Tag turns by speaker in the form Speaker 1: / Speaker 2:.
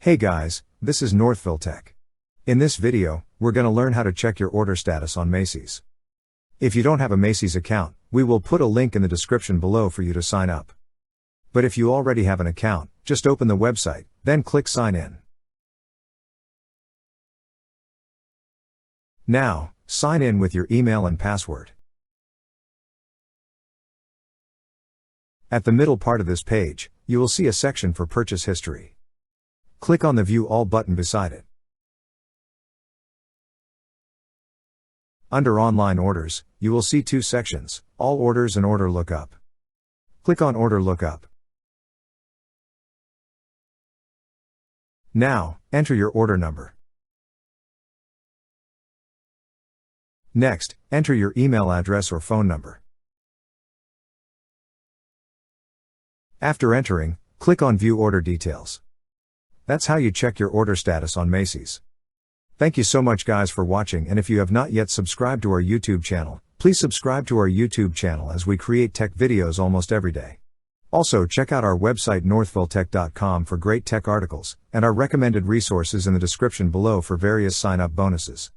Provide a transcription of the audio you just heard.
Speaker 1: Hey guys, this is Northville Tech. In this video, we're going to learn how to check your order status on Macy's. If you don't have a Macy's account, we will put a link in the description below for you to sign up. But if you already have an account, just open the website, then click Sign In. Now, sign in with your email and password. At the middle part of this page, you will see a section for purchase history. Click on the View All button beside it. Under Online Orders, you will see two sections, All Orders and Order Lookup. Click on Order Lookup. Now, enter your order number. Next, enter your email address or phone number. After entering, click on View Order Details. That's how you check your order status on Macy's. Thank you so much guys for watching, and if you have not yet subscribed to our YouTube channel, please subscribe to our YouTube channel as we create tech videos almost every day. Also check out our website northvilletech.com for great tech articles, and our recommended resources in the description below for various sign-up bonuses.